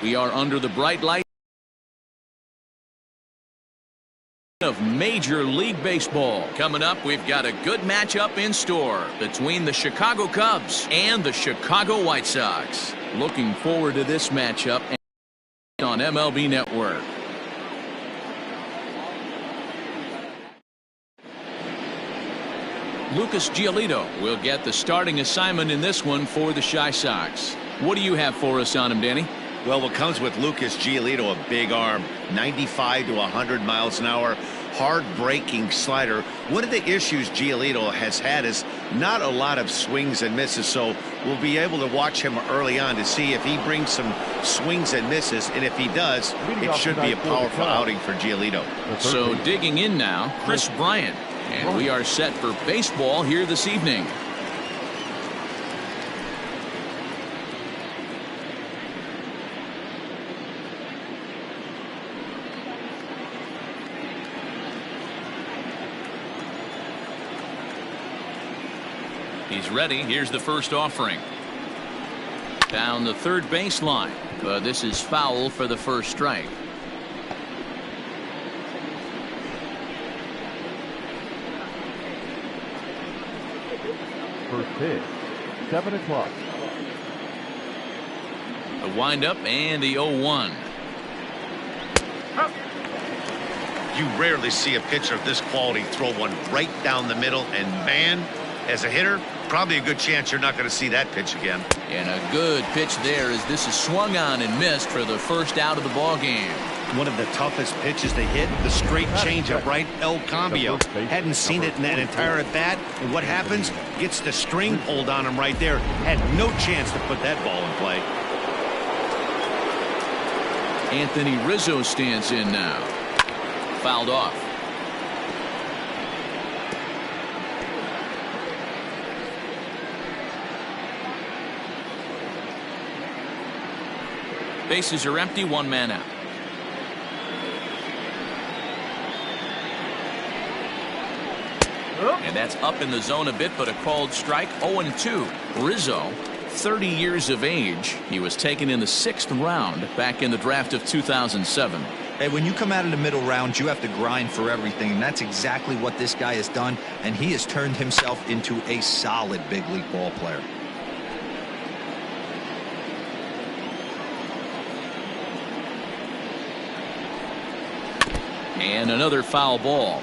We are under the bright light of Major League Baseball. Coming up, we've got a good matchup in store between the Chicago Cubs and the Chicago White Sox. Looking forward to this matchup on MLB Network. Lucas Giolito will get the starting assignment in this one for the Chi Sox. What do you have for us on him, Danny? Well, what comes with Lucas Giolito, a big arm, 95 to 100 miles an hour, hard-breaking slider. One of the issues Giolito has had is not a lot of swings and misses, so we'll be able to watch him early on to see if he brings some swings and misses, and if he does, it should be a powerful outing for Giolito. So digging in now, Chris Bryant, and we are set for baseball here this evening. He's ready. Here's the first offering. Down the third baseline. But this is foul for the first strike. First pitch, 7 o'clock. The windup and the 0-1. You rarely see a pitcher of this quality throw one right down the middle, and man, as a hitter, probably a good chance you're not going to see that pitch again. And a good pitch there as this is swung on and missed for the first out of the ball game. One of the toughest pitches to hit, the straight changeup, right? El Cambio. Hadn't seen it in that entire at bat, and what happens? Gets the string pulled on him right there. Had no chance to put that ball in play. Anthony Rizzo stands in now. Fouled off. Bases are empty, one man out. And that's up in the zone a bit, but a called strike. 0-2. Rizzo, 30 years of age. He was taken in the 6th round back in the draft of 2007. Hey, when you come out of the middle rounds, you have to grind for everything, and that's exactly what this guy has done, and he has turned himself into a solid big league ball player. And another foul ball.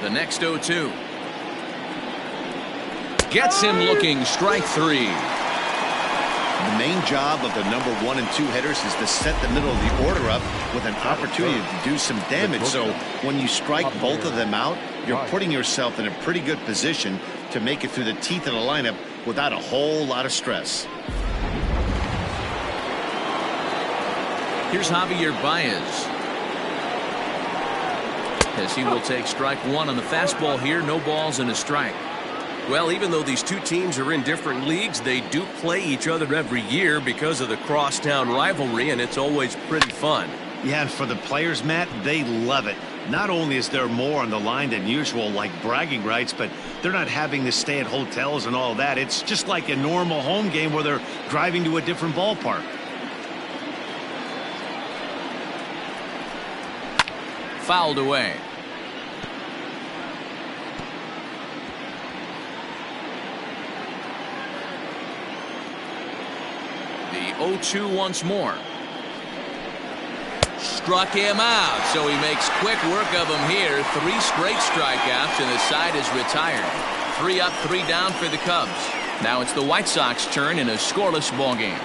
The next 0-2. Gets him looking, strike 3. The main job of the number 1 and 2 hitters is to set the middle of the order up with an opportunity to do some damage. So when you strike both of them out, you're putting yourself in a pretty good position to make it through the teeth of the lineup without a whole lot of stress. Here's Javier Baez. As he will take strike 1 on the fastball here. No balls and a strike. Well, even though these two teams are in different leagues, they do play each other every year because of the crosstown rivalry, and it's always pretty fun. Yeah, and for the players, Matt, they love it. Not only is there more on the line than usual, like bragging rights, but they're not having to stay at hotels and all that. It's just like a normal home game where they're driving to a different ballpark. Fouled away. The 0-2 once more. Struck him out, so he makes quick work of him here. 3 straight strikeouts, and the side is retired. 3 up, 3 down for the Cubs. Now it's the White Sox turn in a scoreless ball game.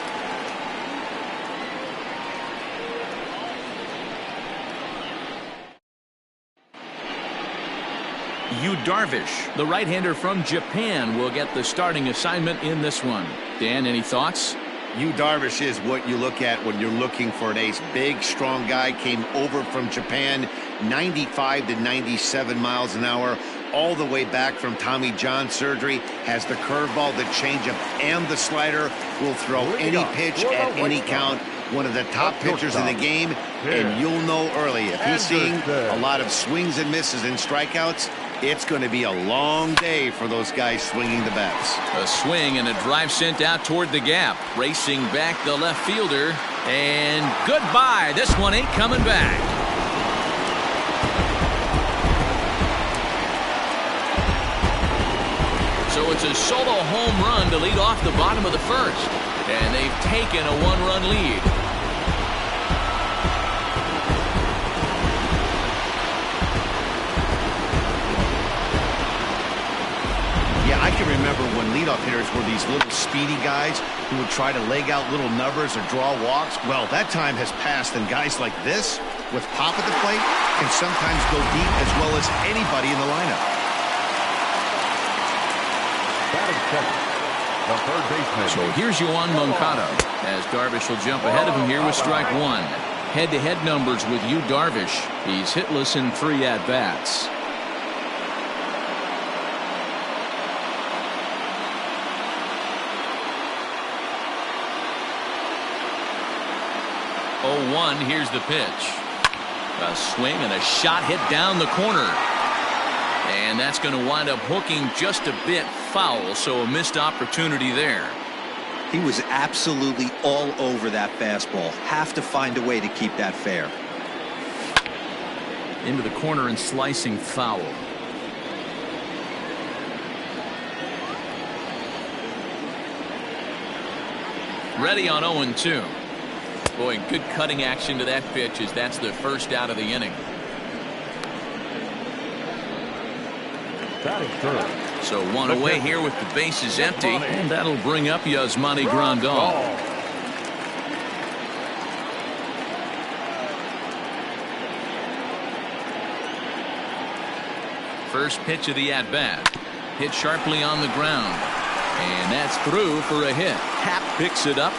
Yu Darvish, the right-hander from Japan, will get the starting assignment in this one. Dan, any thoughts? Yu Darvish is what you look at when you're looking for an ace. Big, strong guy, came over from Japan, 95 to 97 miles an hour, all the way back from Tommy John surgery, has the curveball, the changeup, and the slider, will throw any pitch at any count. one of the top pitchers in the game, and you'll know early. If he's seeing a lot of swings and misses and strikeouts, it's going to be a long day for those guys swinging the bats. A swing and a drive sent out toward the gap. Racing back the left fielder. And goodbye. This one ain't coming back. So it's a solo home run to lead off the bottom of the first. And they've taken a one-run lead. I can remember when leadoff hitters were these little speedy guys who would try to leg out little numbers or draw walks. Well, that time has passed, and guys like this, with pop at the plate, can sometimes go deep as well as anybody in the lineup. Batting second, the third baseman. So here's Yoan Moncada, as Darvish will jump ahead of him here with strike one. Head-to-head numbers with Yu Darvish. He's hitless in 3 at-bats. Here's the pitch. A swing and a shot hit down the corner. And that's going to wind up hooking just a bit foul, so a missed opportunity there. He was absolutely all over that fastball. Have to find a way to keep that fair. Into the corner and slicing foul. Ready on 0-2. Boy, good cutting action to that pitch as that's the first out of the inning. Batting third. So one away here with the bases empty, and that'll bring up Yasmani Grandal. First pitch of the at-bat. Hit sharply on the ground. And that's through for a hit. Happ picks it up.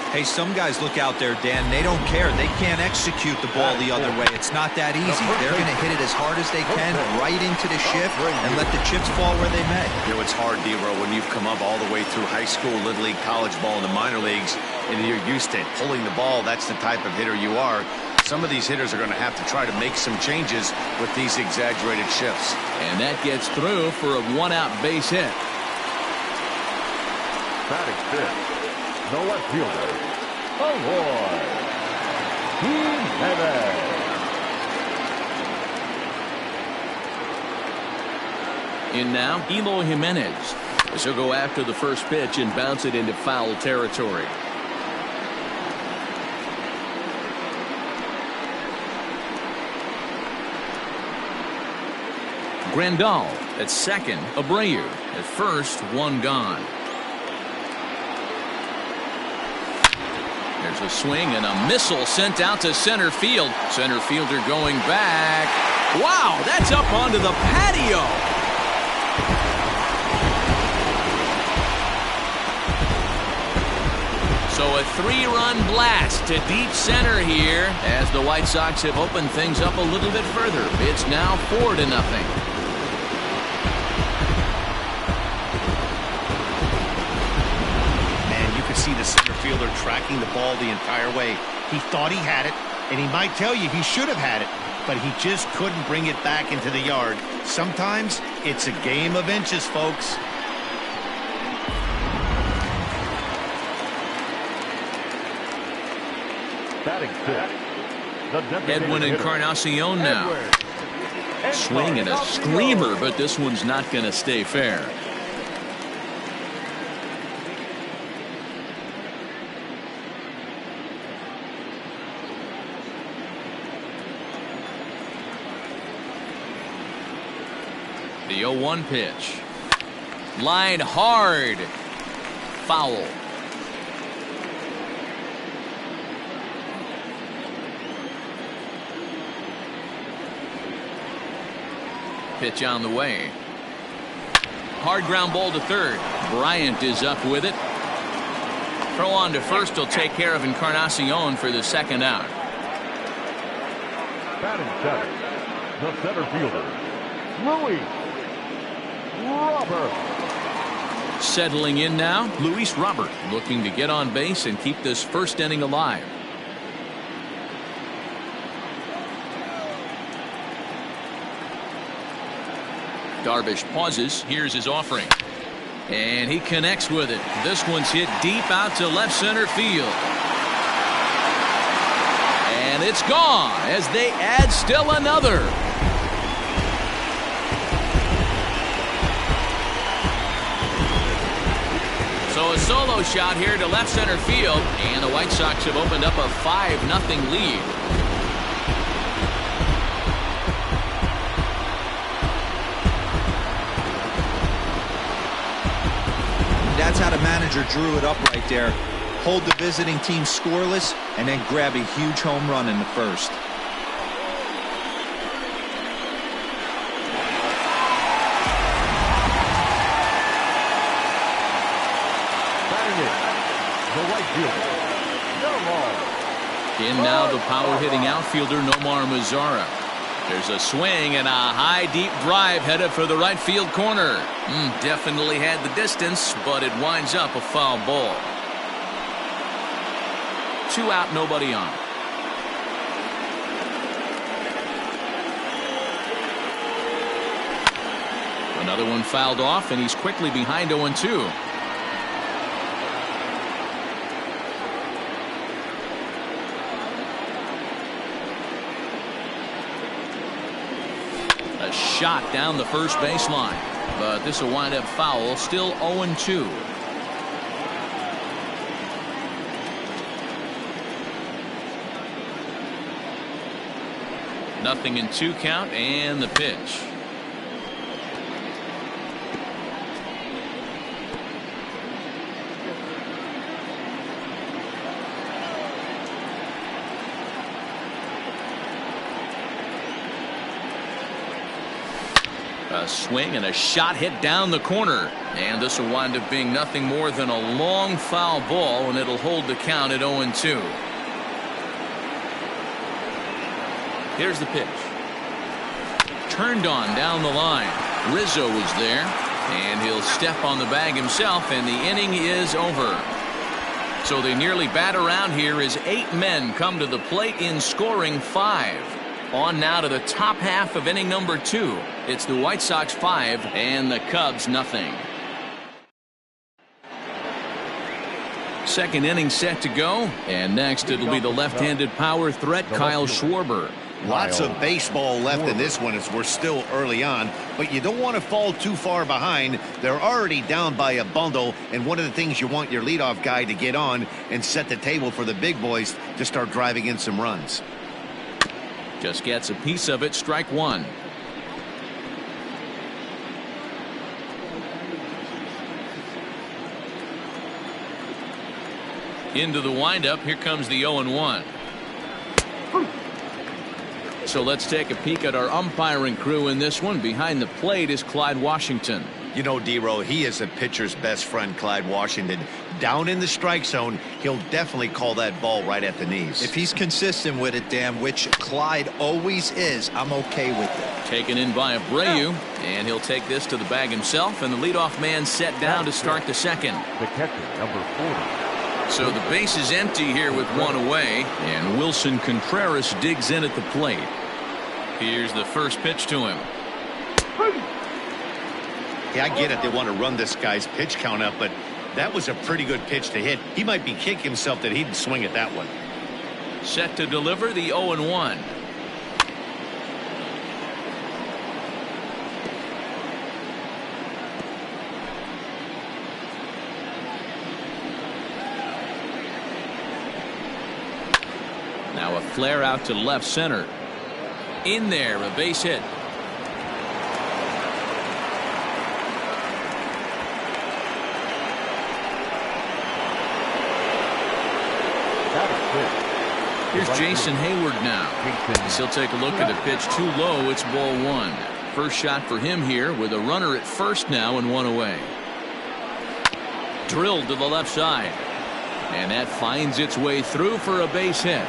Hey, some guys look out there, Dan. They don't care. They can't execute the ball the other way. It's not that easy. They're going to hit it as hard as they can, right into the shift, and let the chips fall where they may. You know, it's hard, D-Row, when you've come up all the way through high school, Little League, college ball, and the minor leagues, and you're used to pulling the ball. That's the type of hitter you are. Some of these hitters are going to have to try to make some changes with these exaggerated shifts. And that gets through for a one-out base hit. Batting fifth, the left fielder, Aloy. In now, Eloy Jimenez. This will go after the first pitch and bounce it into foul territory. Grandal at second. Abreu at first. One gone. There's a swing and a missile sent out to center field. Center fielder going back. Wow, that's up onto the patio. So a 3-run blast to deep center here as the White Sox have opened things up a little bit further. It's now 4-0. See the center fielder tracking the ball the entire way. He thought he had it, and he might tell you he should have had it, but he just couldn't bring it back into the yard. Sometimes it's a game of inches, folks. Batting fifth, Edwin Encarnacion now. Swing and a screamer, but this one's not going to stay fair. The 0-1 pitch. Line hard. Foul. Pitch on the way. Hard ground ball to third. Bryant is up with it. Throw on to first will take care of Encarnacion for the second out. Batting seventh, the center fielder, Louis Robert. Settling in now, Luis Robert, looking to get on base and keep this first inning alive. Darvish pauses. Here's his offering. And he connects with it. This one's hit deep out to left center field. And it's gone as they add still another. So a solo shot here to left center field, and the White Sox have opened up a 5-0 lead. That's how the manager drew it up right there. Hold the visiting team scoreless and then grab a huge home run in the first. In now the power-hitting outfielder Nomar Mazara. There's a swing and a high deep drive headed for the right field corner. Definitely had the distance, but it winds up a foul ball. 2 out, nobody on. Another one fouled off, and he's quickly behind 0-2. A shot down the first baseline, but this will wind up foul. Still 0-2. Nothing in 2 count, and the pitch. A swing and a shot hit down the corner, and this will wind up being nothing more than a long foul ball, and it'll hold the count at 0-2. Here's the pitch. Turned on down the line. Rizzo is there, and he'll step on the bag himself, and the inning is over. So they nearly bat around here as 8 men come to the plate in scoring 5. On now to the top half of inning number 2. It's the White Sox 5 and the Cubs nothing. Second inning set to go, and next it'll be the left-handed power threat Kyle Schwarber. Lots of baseball left in this one as we're still early on, but you don't want to fall too far behind. They're already down by a bundle, and one of the things you want your leadoff guy to get on and set the table for the big boys to start driving in some runs. Just gets a piece of it. Strike 1. Into the windup. Here comes the 0-1. So let's take a peek at our umpiring crew in this one. Behind the plate is Clyde Washington. You know, D-Row, he is a pitcher's best friend, Clyde Washington. Down in the strike zone, he'll definitely call that ball right at the knees. If he's consistent with it, Dan, which Clyde always is, I'm okay with it. Taken in by Abreu, and he'll take this to the bag himself, and the leadoff man set down to start the second. The catcher, number 40. So the base is empty here with 1 away, and Wilson Contreras digs in at the plate. Here's the first pitch to him. Yeah, I get it. They want to run this guy's pitch count up, but that was a pretty good pitch to hit. He might be kicking himself that he didn't swing at that one. Set to deliver the 0-1. Now a flare out to left center. In there, a base hit. Here's Jason Hayward now. As he'll take a look at a pitch too low. It's ball 1. First shot for him here with a runner at first now and 1 away. Drilled to the left side. And that finds its way through for a base hit.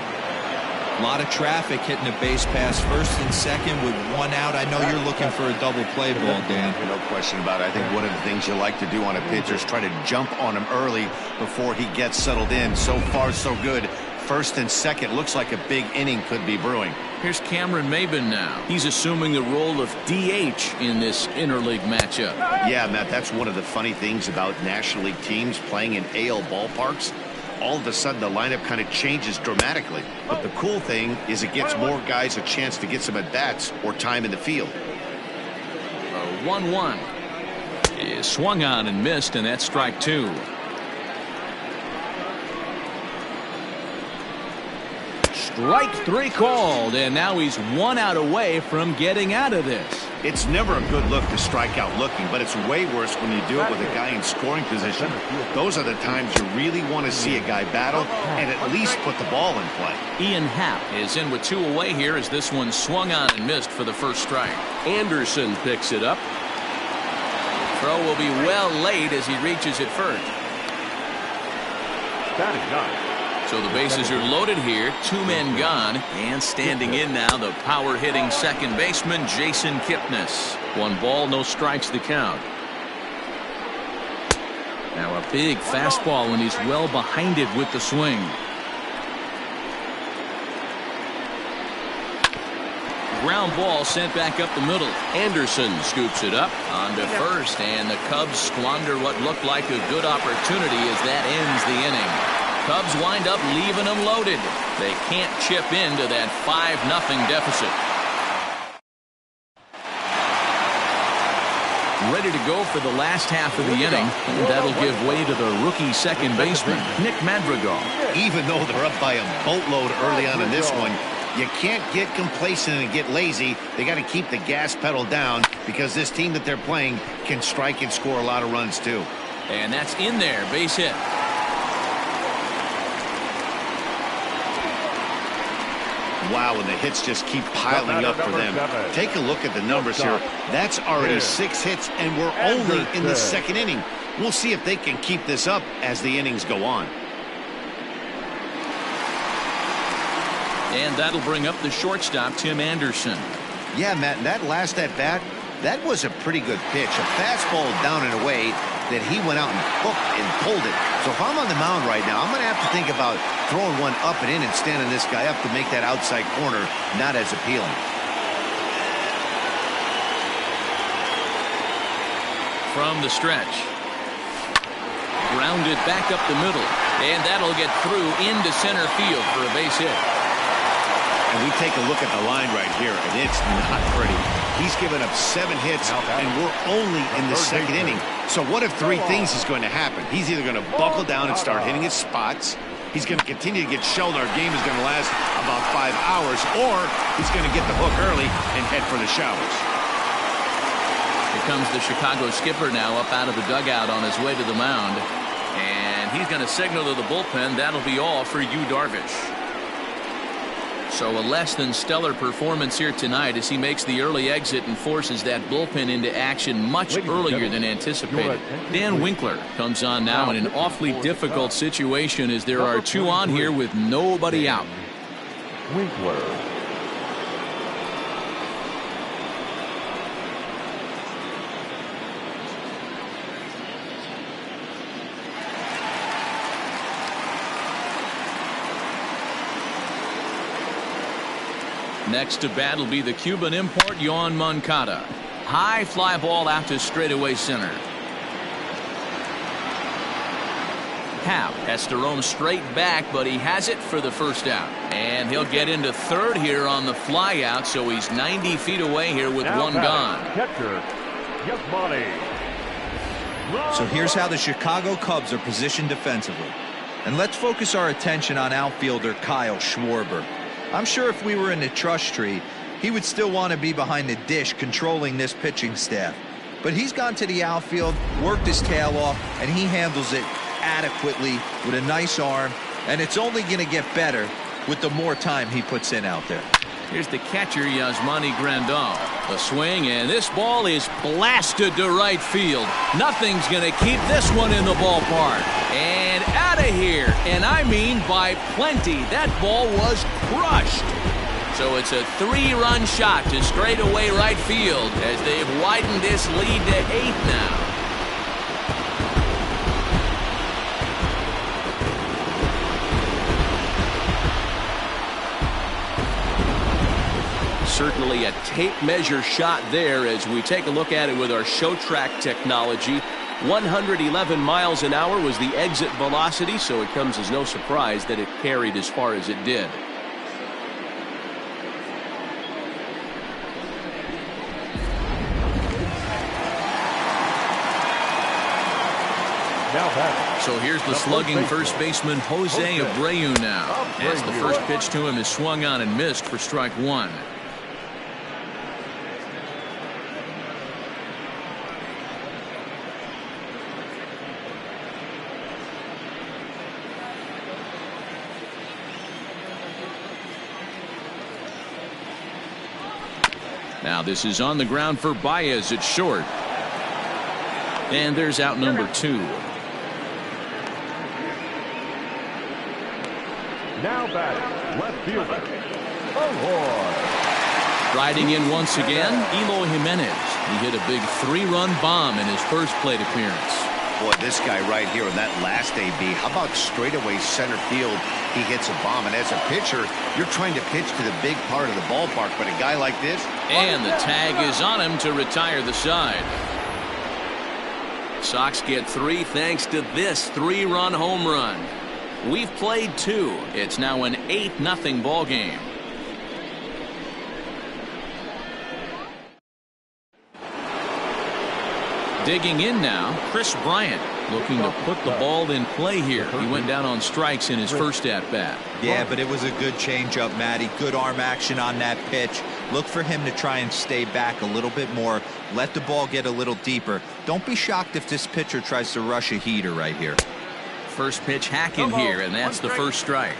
A lot of traffic hitting the base pass first and second with one out. I know you're looking for a double play ball, Dan. No question about it. I think one of the things you like to do on a pitcher is try to jump on him early before he gets settled in. So far, so good. First and second, looks like a big inning could be brewing. Here's Cameron Maben now. He's assuming the role of DH in this interleague matchup. Yeah, Matt, that's one of the funny things about National League teams playing in AL ballparks. All of a sudden, the lineup kind of changes dramatically. But the cool thing is it gets more guys a chance to get some at-bats or time in the field. 1-1 is swung on and missed, and that's strike two. Strike three called, and now he's 1 out away from getting out of this. It's never a good look to strike out looking, but it's way worse when you do it with a guy in scoring position. Those are the times you really want to see a guy battle and at least put the ball in play. Ian Happ is in with 2 away here as this one swung on and missed for the first strike. Anderson picks it up. Throw will be well late as he reaches it first. Batting ninth. So the bases are loaded here, 2 men gone, and standing in now the power-hitting second baseman Jason Kipnis. 1 ball, no strikes the count. Now a big fastball, and he's well behind it with the swing. Ground ball sent back up the middle. Anderson scoops it up onto first, and the Cubs squander what looked like a good opportunity as that ends the inning. Cubs wind up leaving them loaded. They can't chip into that 5-0 deficit. Ready to go for the last half of the inning, and that'll give way to the rookie second baseman, Nick Madrigal. Even though they're up by a boatload early on in this one, you can't get complacent and get lazy. They got to keep the gas pedal down because this team that they're playing can strike and score a lot of runs too. And that's in there, base hit. Wow, and the hits just keep piling up for them. Take a look at the numbers here. That's already 6 hits, and we're only in the second inning. We'll see if they can keep this up as the innings go on. And that'll bring up the shortstop, Tim Anderson. Yeah, Matt, that last at-bat, that was a pretty good pitch. A fastball down and away that he went out and hooked and pulled it. So if I'm on the mound right now, I'm going to have to think about throwing one up and in and standing this guy up to make that outside corner not as appealing. From the stretch. Grounded back up the middle. And that'll get through into center field for a base hit. And we take a look at the line right here, and it's not pretty. He's given up 7 hits, and we're only in the second inning. So what if 3 things is going to happen? He's either going to buckle down and start hitting his spots, he's going to continue to get shelled, our game is going to last about 5 hours, or he's going to get the hook early and head for the showers. Here comes the Chicago skipper now up out of the dugout on his way to the mound. And he's going to signal to the bullpen. That'll be all for Yu Darvish. So a less than stellar performance here tonight as he makes the early exit and forces that bullpen into action much earlier than anticipated. Dan Winkler comes on now in an awfully difficult situation as there are 2 on here with nobody out. Winkler. Next to bat will be the Cuban import, Yoan Moncada. High fly ball out to straightaway center. Happ has to roam straight back, but he has it for the first out. And he'll get into third here on the fly out, so he's 90 feet away here with Now 1 gone. Catcher, Yasmani. So here's how the Chicago Cubs are positioned defensively. And let's focus our attention on outfielder Kyle Schwarber. I'm sure if we were in the trust tree, he would still want to be behind the dish controlling this pitching staff. But he's gone to the outfield, worked his tail off, and he handles it adequately with a nice arm. And it's only going to get better with the more time he puts in out there. Here's the catcher, Yasmani Grandal. A swing, and this ball is blasted to right field. Nothing's going to keep this one in the ballpark. And and out of here. And I mean by plenty. That ball was crushed. So it's a 3-run shot to straightaway right field as they've widened this lead to 8 now. Certainly a tape measure shot there as we take a look at it with our show track technology. 111 miles an hour was the exit velocity, so it comes as no surprise that it carried as far as it did. So here's the slugging first baseman Jose Abreu now, as the first pitch to him is swung on and missed for strike 1. Now this is on the ground for Baez at short. And there's out number 2. Now batting, left fielder, Award. Riding in once again, Eloy Jimenez. He hit a big 3-run bomb in his first plate appearance. Boy, this guy right here in that last AB, how about straightaway center field? He hits a bomb, and as a pitcher, you're trying to pitch to the big part of the ballpark, but a guy like this... And the tag is on him to retire the side. Sox get 3 thanks to this 3-run home run. We've played 2. It's now an 8-0 ball game. Digging in now, Chris Bryant, looking to put the ball in play here. He went down on strikes in his first at-bat. Yeah, but it was a good changeup, Matty. Good arm action on that pitch. Look for him to try and stay back a little bit more. Let the ball get a little deeper. Don't be shocked if this pitcher tries to rush a heater right here. First pitch hacking here, and that's the first strike.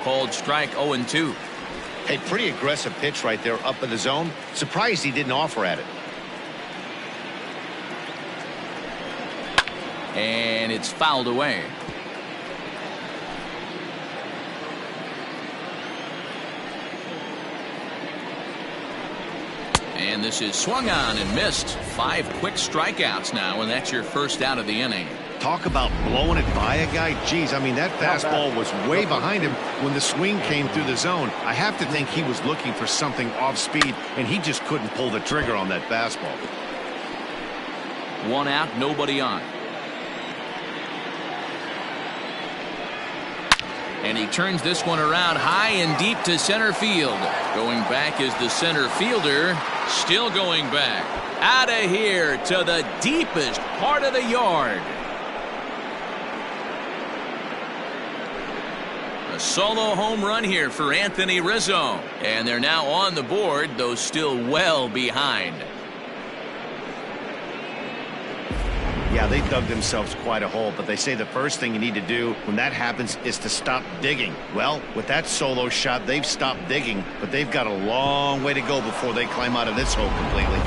Called strike 0-2. Hey, pretty aggressive pitch right there up in the zone. Surprised he didn't offer at it. And it's fouled away. And this is swung on and missed. 5 quick strikeouts now, and that's your first out of the inning. Talk about blowing it by a guy. Geez, I mean, that fastball was way behind him when the swing came through the zone. I have to think he was looking for something off speed, and he just couldn't pull the trigger on that fastball. 1 out, nobody on. And he turns this one around high and deep to center field. Going back is the center fielder. Still going back. Out of here to the deepest part of the yard. A solo home run here for Anthony Rizzo. And they're now on the board, though still well behind. Yeah, they dug themselves quite a hole, but they say the first thing you need to do when that happens is to stop digging. Well, with that solo shot, they've stopped digging, but they've got a long way to go before they climb out of this hole completely.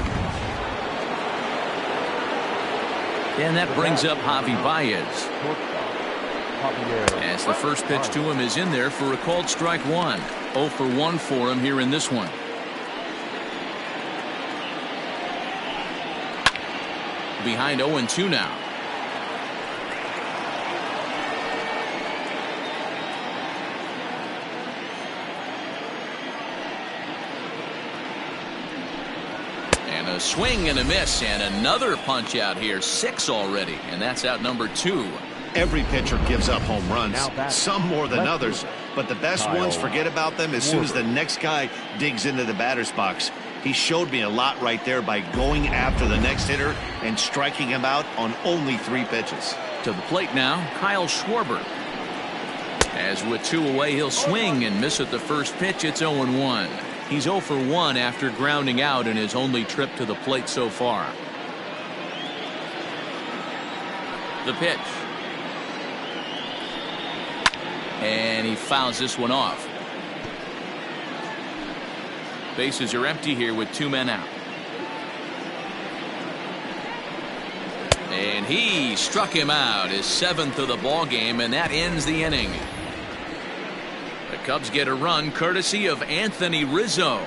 And that brings up Javi Baez. As the first pitch to him is in there for a called strike 1. 0 for 1 for him here in this one. Behind 0-2 now. And a swing and a miss, and another punch out here. 6 already, and that's out number 2. Every pitcher gives up home runs, some more than others, but the best ones, forget about them as soon as the next guy digs into the batter's box. He showed me a lot right there by going after the next hitter and striking him out on only 3 pitches. To the plate now, Kyle Schwarber. As with 2 away, he'll swing and miss at the first pitch. It's 0-1. He's 0 for 1 after grounding out in his only trip to the plate so far. The pitch. And he fouls this one off. Bases are empty here with 2 men out. And he struck him out, his 7th of the ball game, and that ends the inning. The Cubs get a run courtesy of Anthony Rizzo.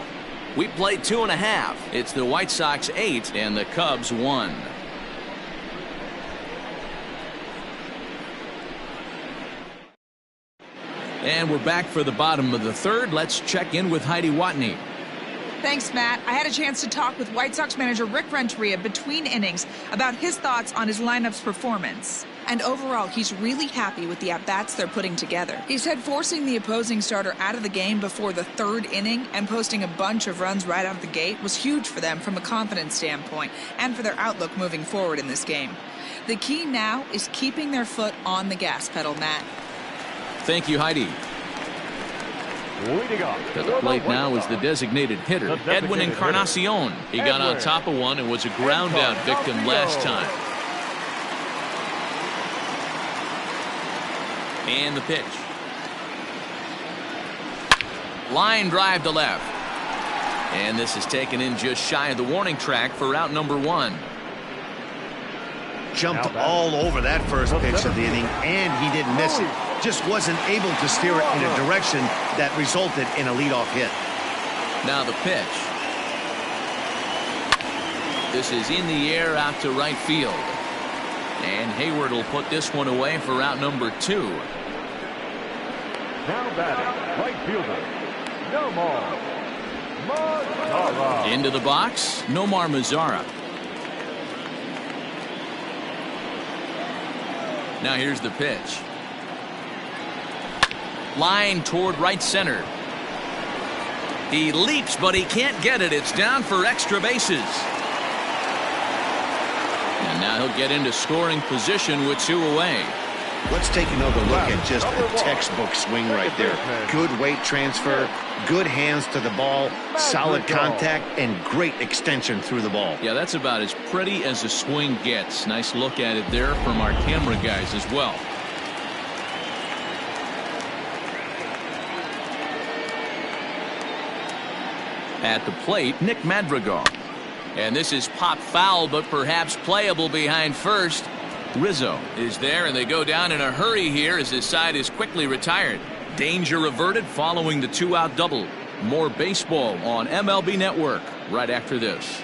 We played 2.5. It's the White Sox 8 and the Cubs 1. And we're back for the bottom of the 3rd. Let's check in with Heidi Watney. Thanks, Matt. I had a chance to talk with White Sox manager Rick Renteria between innings about his thoughts on his lineup's performance. And overall, he's really happy with the at-bats they're putting together. He said forcing the opposing starter out of the game before the 3rd inning and posting a bunch of runs right out of the gate was huge for them from a confidence standpoint and for their outlook moving forward in this game. The key now is keeping their foot on the gas pedal, Matt. Thank you, Heidi. To the plate now is the designated hitter, Edwin Encarnacion. He got on top of one and was a ground out victim last time. And the pitch. Line drive to left. And this is taken in just shy of the warning track for out number 1. Jumped all over that first pitch of the inning, and he didn't miss it. Just wasn't able to steer it in a direction that resulted in a leadoff hit. Now the pitch. This is in the air out to right field. And Hayward will put this one away for out number 2. Now batting, right fielder, Nomar Mazara. Into the box, Nomar Mazara. Now here's the pitch. Line toward right center. He leaps, but he can't get it. It's down for extra bases. And now he'll get into scoring position with 2 away. Let's take another look at just a textbook swing right there. Good weight transfer, good hands to the ball, solid contact, and great extension through the ball. Yeah, that's about as pretty as a swing gets. Nice look at it there from our camera guys as well. At the plate, Nick Madrigal. And this is pop foul, but perhaps playable behind first. Rizzo is there, and they go down in a hurry here as his side is quickly retired. Danger averted following the 2-out double. More baseball on MLB Network right after this.